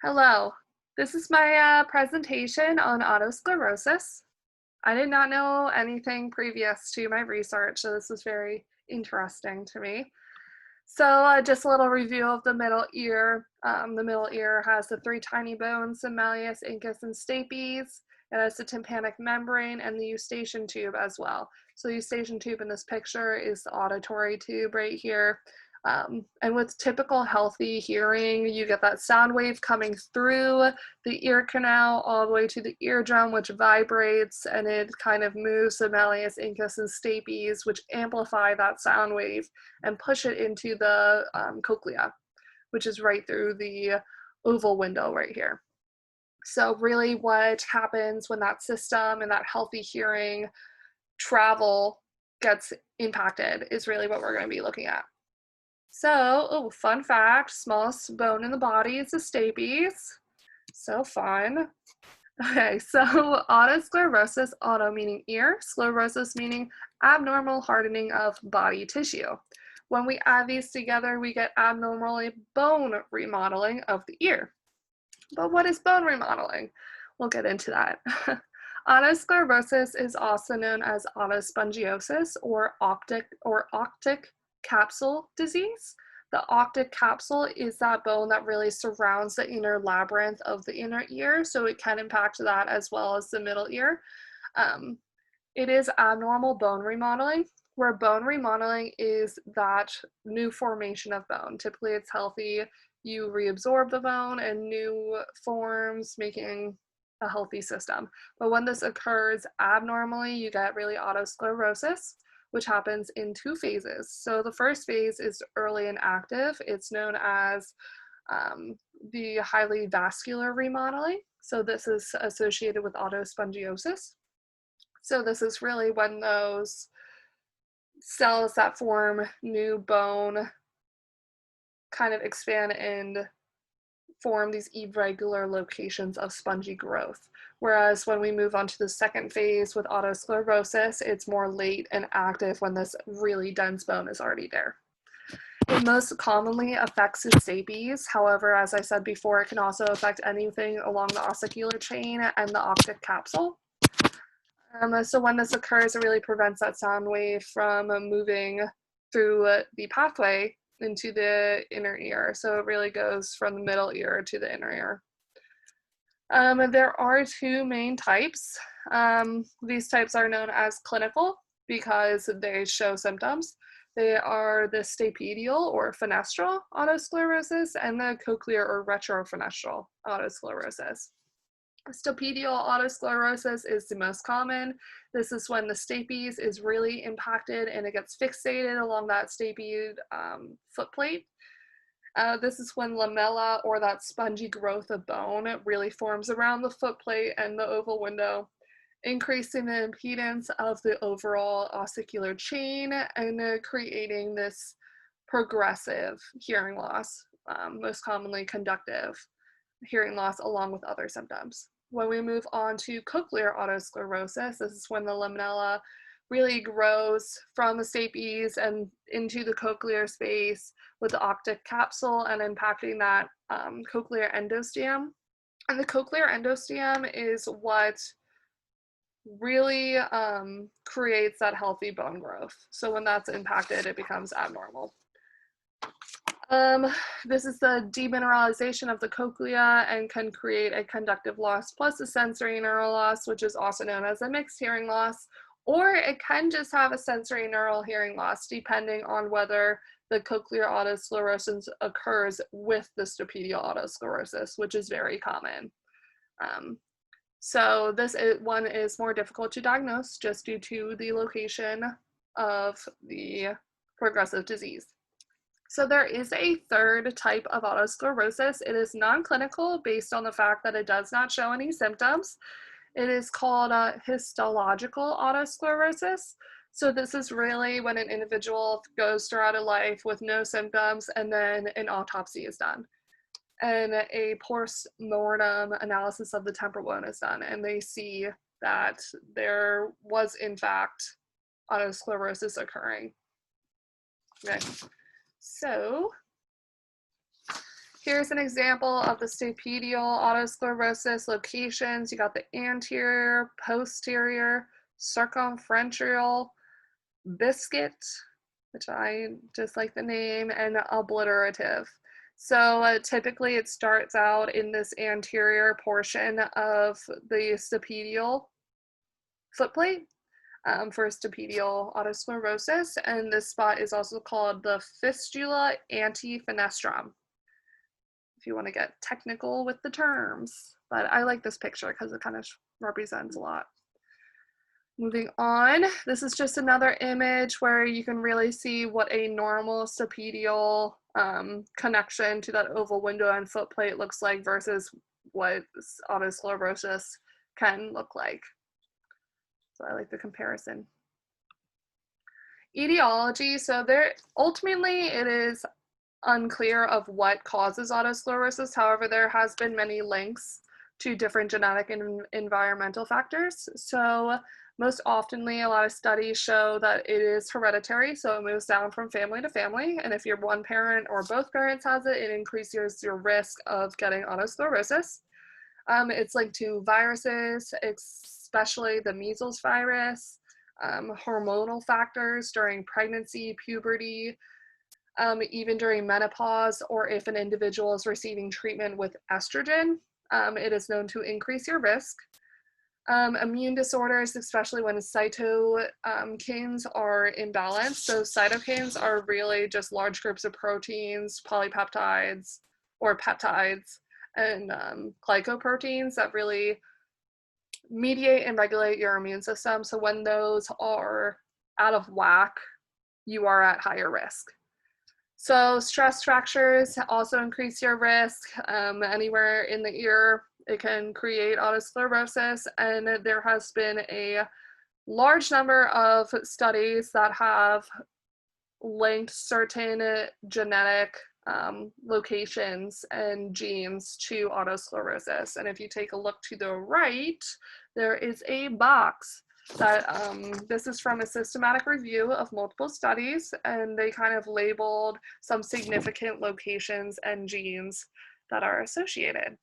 Hello, this is my presentation on otosclerosis. I did not know anything previous to my research, so this is very interesting to me. So just a little review of the middle ear. The middle ear has the three tiny bones, the malleus, incus, and stapes. It has the tympanic membrane and the eustachian tube as well. So the eustachian tube in this picture is the auditory tube right here. And with typical healthy hearing, you get that sound wave coming through the ear canal all the way to the eardrum, which vibrates, and it kind of moves the malleus, incus, and stapes, which amplify that sound wave and push it into the cochlea, which is right through the oval window right here. So really what happens when that system and that healthy hearing travel gets impacted is really what we're going to be looking at. So, fun fact, smallest bone in the body is the stapes. So fun. Okay, so otosclerosis, auto meaning ear, sclerosis meaning abnormal hardening of body tissue. When we add these together, we get abnormally bone remodeling of the ear. But what is bone remodeling? We'll get into that. Otosclerosis is also known as otospongiosis or optic capsule disease. The optic capsule is that bone that really surrounds the inner labyrinth of the inner ear, so it can impact that as well as the middle ear. It is abnormal bone remodeling, where bone remodeling is that new formation of bone. Typically it's healthy, you reabsorb the bone and new forms, making a healthy system. But when this occurs abnormally, you get really otosclerosis, which happens in two phases. So the first phase is early and active. It's known as the highly vascular remodeling. So this is associated with otospongiosis. So this is really when those cells that form new bone kind of expand and form these irregular locations of spongy growth. Whereas when we move on to the second phase with otosclerosis, it's more late and active when this really dense bone is already there. It most commonly affects the stapes. However, as I said before, it can also affect anything along the ossicular chain and the optic capsule. So when this occurs, it really prevents that sound wave from moving through the pathway into the inner ear. So it really goes from the middle ear to the inner ear. There are two main types. These types are known as clinical because they show symptoms. They are the stapedial or fenestral otosclerosis and the cochlear or retrofenestral otosclerosis. Stapedial otosclerosis is the most common. This is when the stapes is really impacted and it gets fixated along that staped foot plate. This is when lamella, or that spongy growth of bone, really forms around the foot plate and the oval window, increasing the impedance of the overall ossicular chain and creating this progressive hearing loss, most commonly conductive hearing loss along with other symptoms. When we move on to cochlear otosclerosis, this is when the lamella really grows from the stapes and into the cochlear space with the optic capsule and impacting that cochlear endostem. And the cochlear endostem is what really creates that healthy bone growth. So when that's impacted, it becomes abnormal. This is the demineralization of the cochlea and can create a conductive loss plus a sensory neural loss, which is also known as a mixed hearing loss, or it can just have a sensory neural hearing loss depending on whether the cochlear otosclerosis occurs with the stapedial otosclerosis, which is very common. So this one is more difficult to diagnose just due to the location of the progressive disease. So there is a third type of otosclerosis. It is non-clinical based on the fact that it does not show any symptoms. It is called histological otosclerosis. So this is really when an individual goes throughout a life with no symptoms and then an autopsy is done. And a post-mortem analysis of the temporal bone is done, and they see that there was in fact otosclerosis occurring. Okay. So Here's an example of the stapedial autosclerosis locations. You got the anterior, posterior, circumferential, biscuit, which I just like the name, and obliterative. So typically it starts out in this anterior portion of the stapedial footplate for stapedial autosclerosis, and this spot is also called the fistula antifenestrum, if you want to get technical with the terms. But I like this picture because it kind of represents a lot. Moving on, this is just another image where you can really see what a normal stapedial connection to that oval window and footplate looks like versus what autosclerosis can look like. So I like the comparison. Etiology, so ultimately it is unclear of what causes autosclerosis. However, there has been many links to different genetic and environmental factors. So most oftenly, a lot of studies show that it is hereditary, so it moves down from family to family. And if your one parent or both parents has it, it increases your risk of getting autosclerosis. It's linked to viruses, especially the measles virus, hormonal factors during pregnancy, puberty, even during menopause, or if an individual is receiving treatment with estrogen, it is known to increase your risk. Immune disorders, especially when cytokines are imbalanced. So cytokines are really just large groups of proteins, polypeptides, or peptides, and glycoproteins that really mediate and regulate your immune system. So when those are out of whack, you are at higher risk. So stress fractures also increase your risk. Anywhere in the ear, it can create autosclerosis, and there has been a large number of studies that have linked certain genetic locations and genes to autosclerosis. And if you take a look to the right, there is a box that this is from a systematic review of multiple studies, and they kind of labeled some significant locations and genes that are associated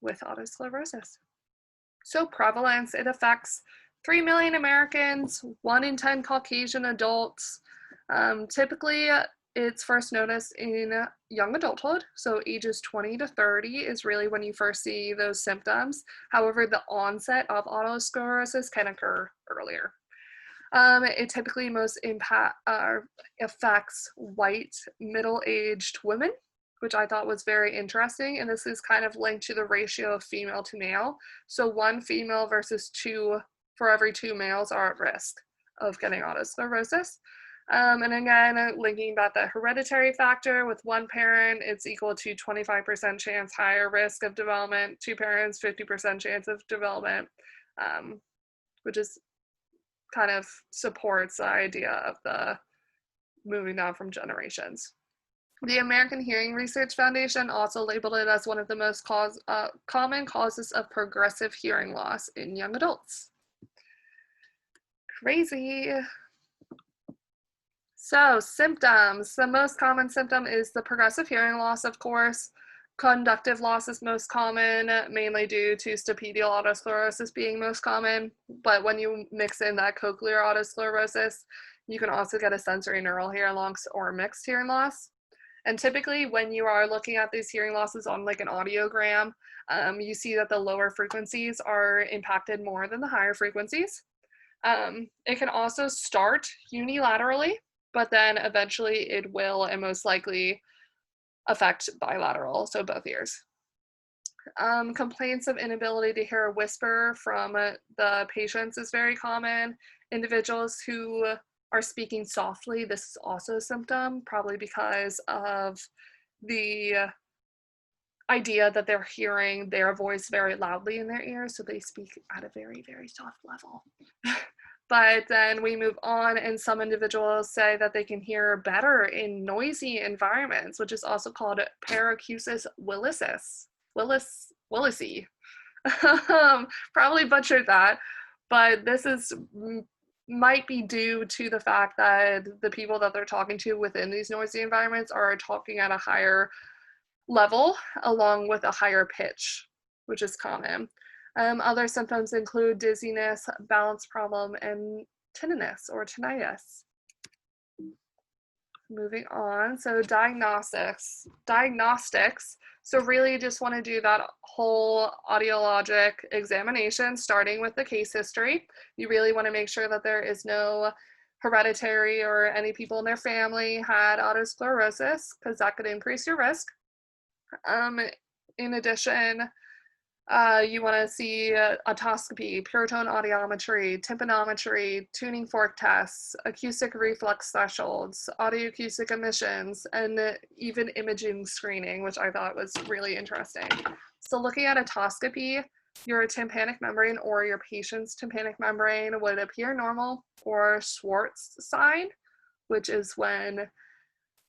with autosclerosis. So prevalence, it affects 3 million Americans, 1 in 10 Caucasian adults. Typically, it's first noticed in young adulthood, so ages 20 to 30 is really when you first see those symptoms. However, the onset of autosclerosis can occur earlier. It typically most affects white middle-aged women, which I thought was very interesting, and this is kind of linked to the ratio of female to male. So 1 female versus 2 for every 2 males are at risk of getting autosclerosis. And again, linking back that hereditary factor, with 1 parent, it's equal to 25% chance higher risk of development, 2 parents, 50% chance of development, which is kind of supports the idea of the moving down from generations. The American Hearing Research Foundation also labeled it as one of the most common causes of progressive hearing loss in young adults. Crazy. So symptoms, the most common symptom is the progressive hearing loss, of course. Conductive loss is most common, mainly due to stapedial autosclerosis being most common. But when you mix in that cochlear autosclerosis, you can also get a sensory neural hearing loss or mixed hearing loss. And typically when you are looking at these hearing losses on like an audiogram, you see that the lower frequencies are impacted more than the higher frequencies. It can also start unilaterally, but then eventually it will and most likely affect bilateral, so both ears. Complaints of inability to hear a whisper from the patients is very common. Individuals who are speaking softly, this is also a symptom, probably because of the idea that they're hearing their voice very loudly in their ears, so they speak at a very, very soft level. But then we move on, and some individuals say that they can hear better in noisy environments, which is also called paracusis Willisi. Probably butchered that, but this might be due to the fact that the people that they're talking to within these noisy environments are talking at a higher level along with a higher pitch, which is common. Other symptoms include dizziness, balance problem, and tinnitus or tinnitus. Moving on, so diagnostics. So really just want to do that whole audiologic examination, starting with the case history. You really want to make sure that there is no hereditary or any people in their family had otosclerosis, because that could increase your risk. In addition, you want to see otoscopy, pure tone audiometry, tympanometry, tuning fork tests, acoustic reflex thresholds, audioacoustic emissions, and even imaging screening, which I thought was really interesting. So looking at otoscopy, your tympanic membrane or your patient's tympanic membrane would appear normal, or Schwartz sign, which is when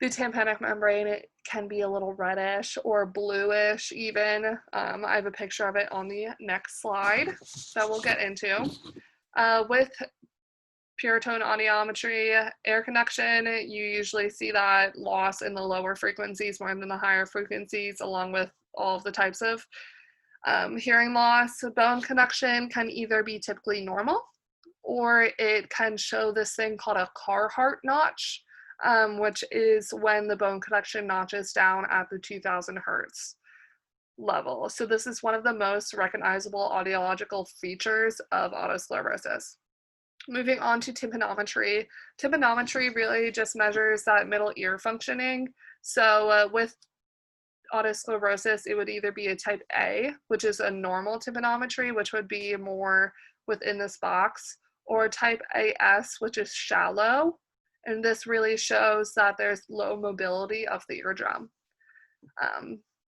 the tympanic membrane can be a little reddish or bluish even. I have a picture of it on the next slide that we'll get into. With pure tone audiometry, air conduction, you usually see that loss in the lower frequencies more than the higher frequencies, along with all of the types of hearing loss. Bone conduction can either be typically normal, or it can show this thing called a Carhart notch, which is when the bone conduction notches down at the 2000 hertz level. So this is one of the most recognizable audiological features of otosclerosis. Moving on to tympanometry. Tympanometry really just measures that middle ear functioning. So with otosclerosis, it would either be a type A, which is a normal tympanometry, which would be more within this box, or type AS, which is shallow. And this really shows that there's low mobility of the eardrum,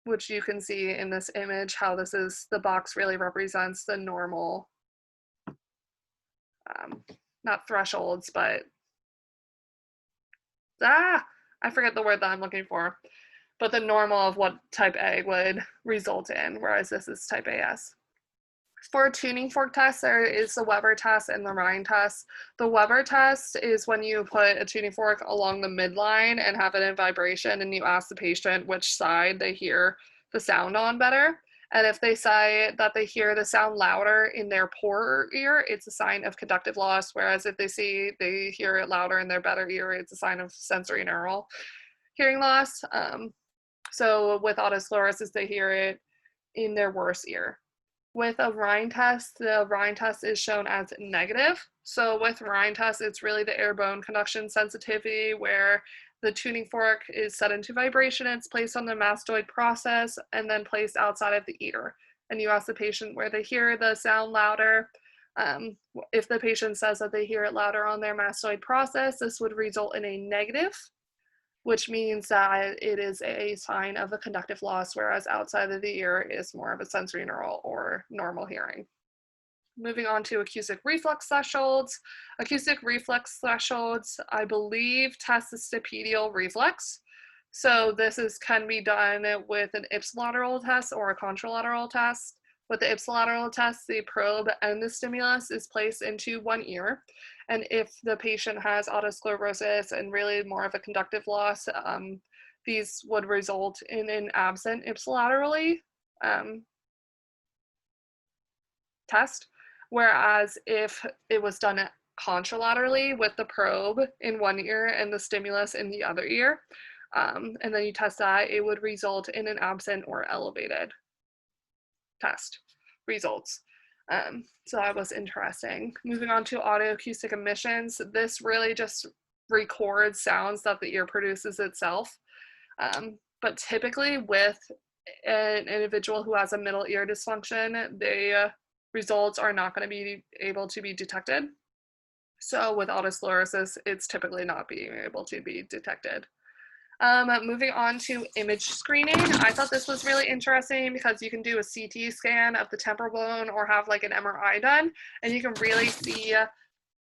which you can see in this image, how this is, the box really represents the normal, not thresholds, but, I forget the word that I'm looking for, but the normal of what type A would result in, whereas this is type AS. For tuning fork tests, there is the Weber test and the Rhine test. The Weber test is when you put a tuning fork along the midline and have it in vibration, and you ask the patient which side they hear the sound on better. And if they say that they hear the sound louder in their poorer ear, it's a sign of conductive loss, whereas if they see they hear it louder in their better ear, it's a sign of sensory neural hearing loss. So with otosclerosis, they hear it in their worse ear. With a Rhine test, the Rhine test is shown as negative. So with Rhine test, it's really the air bone conduction sensitivity, where the tuning fork is set into vibration, it's placed on the mastoid process, and then placed outside of the ear. And you ask the patient where they hear the sound louder. If the patient says that they hear it louder on their mastoid process, this would result in a negative, which means that it is a sign of a conductive loss, whereas outside of the ear is more of a sensory neural or normal hearing. Moving on to acoustic reflex thresholds. Acoustic reflex thresholds, I believe, test the stapedial reflex. So this can be done with an ipsilateral test or a contralateral test. With the ipsilateral test, the probe and the stimulus is placed into one ear. And if the patient has otosclerosis and really more of a conductive loss, these would result in an absent ipsilaterally test. Whereas if it was done contralaterally with the probe in one ear and the stimulus in the other ear, and then you test that, it would result in an absent or elevated test results. So that was interesting. Moving on to audioacoustic emissions, this really just records sounds that the ear produces itself. But typically with an individual who has a middle ear dysfunction, the results are not going to be able to be detected. So with otosclerosis, it's typically not being able to be detected. Moving on to image screening, I thought this was really interesting because you can do a CT scan of the temporal bone or have like an MRI done, and you can really see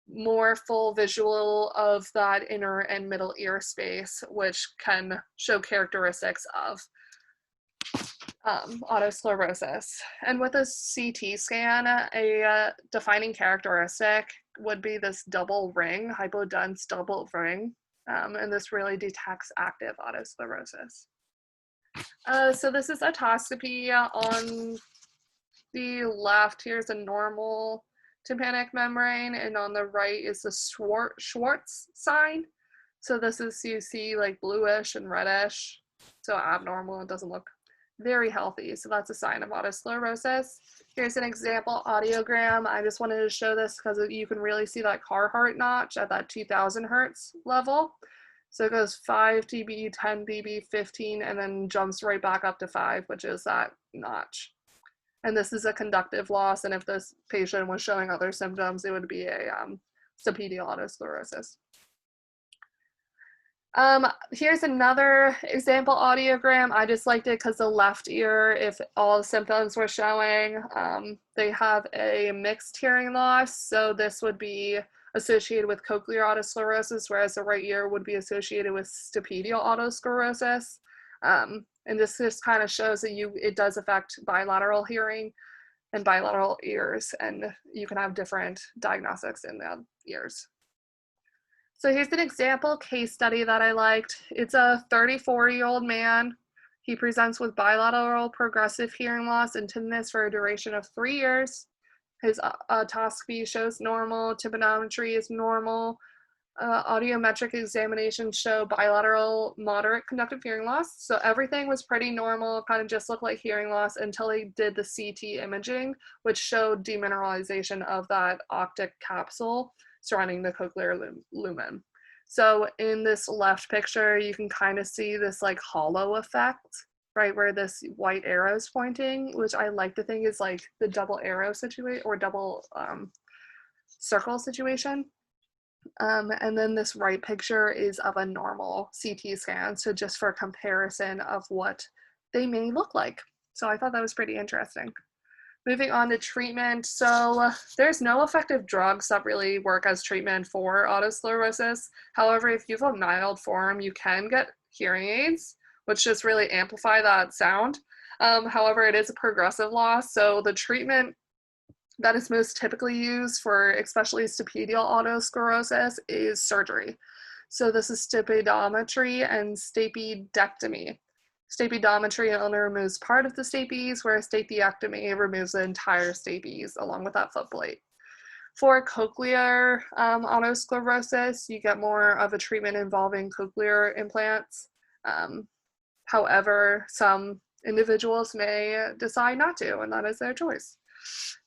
more full visual of that inner and middle ear space, which can show characteristics of otosclerosis. And with a CT scan, a defining characteristic would be this double ring, hypodense double ring. And this really detects active otosclerosis. So this is otoscopy. On the left, here's a normal tympanic membrane, and on the right is the Schwartz sign. So this is, you see like bluish and reddish, so abnormal. It doesn't look very healthy. So that's a sign of otosclerosis. Here's an example audiogram. I just wanted to show this because you can really see that Carhart notch at that 2000 hertz level. So it goes 5 dB, 10 dB, 15, and then jumps right back up to 5, which is that notch. And this is a conductive loss, and if this patient was showing other symptoms, it would be a stapedial autosclerosis. Here's another example audiogram. I just liked it because the left ear, if all the symptoms were showing, they have a mixed hearing loss. So this would be associated with cochlear autosclerosis, whereas the right ear would be associated with stapedial autosclerosis. And this just kind of shows that it does affect bilateral hearing and bilateral ears, and you can have different diagnostics in the ears. So here's an example case study that I liked. It's a 34-year-old man. He presents with bilateral progressive hearing loss and tinnitus for a duration of 3 years. His otoscopy shows normal, tympanometry is normal. Audiometric examinations show bilateral moderate conductive hearing loss. So everything was pretty normal, kind of just looked like hearing loss until they did the CT imaging, which showed demineralization of that optic capsule surrounding the cochlear lumen. So in this left picture, you can kind of see this like hollow effect, right, where this white arrow is pointing, which I like to think is like the double arrow situation or double circle situation. And then this right picture is of a normal CT scan, so just for comparison of what they may look like. So I thought that was pretty interesting. Moving on to treatment. So there's no effective drugs that really work as treatment for autosclerosis. However, if you have a mild form, you can get hearing aids, which just really amplify that sound. However, it is a progressive loss, so the treatment that is most typically used for especially stapedial autosclerosis is surgery. So this is stapedimetry and stapedectomy. Stapedimetry only removes part of the stapes, whereas stapedectomy removes the entire stapes along with that foot plate. For cochlear autosclerosis, you get more of a treatment involving cochlear implants. However, some individuals may decide not to, and that is their choice.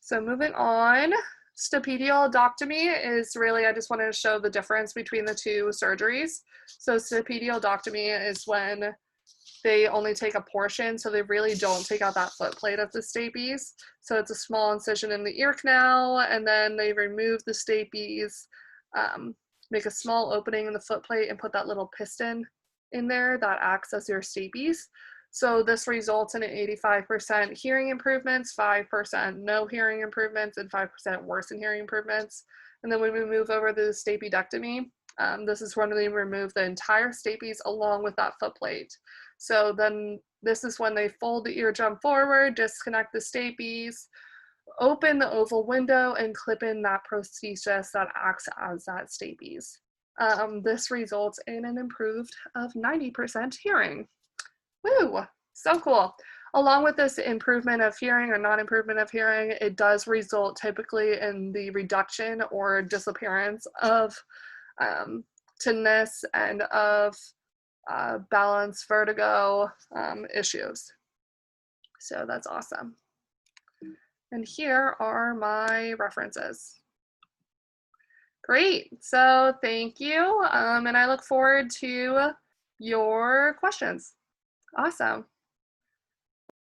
So moving on, stapediodoctomy is really, I just wanted to show the difference between the two surgeries. So stapediodoctomy is when they only take a portion, so they really don't take out that foot plate of the stapes. So it's a small incision in the ear canal, and then they remove the stapes, make a small opening in the foot plate, and put that little piston in there that acts as your stapes. So this results in an 85% hearing improvements, 5% no hearing improvements, and 5% worsen hearing improvements. And then when we move over to the stapedectomy, this is when they remove the entire stapes along with that foot plate. So then this is when they fold the eardrum forward, disconnect the stapes, open the oval window, and clip in that prosthesis that acts as that stapes. This results in an improved of 90% hearing. Woo, so cool. Along with this improvement of hearing or non-improvement of hearing, it does result typically in the reduction or disappearance of tinnitus and of balance, vertigo issues. So that's awesome. And here are my references. Great, so thank you, and I look forward to your questions. Awesome.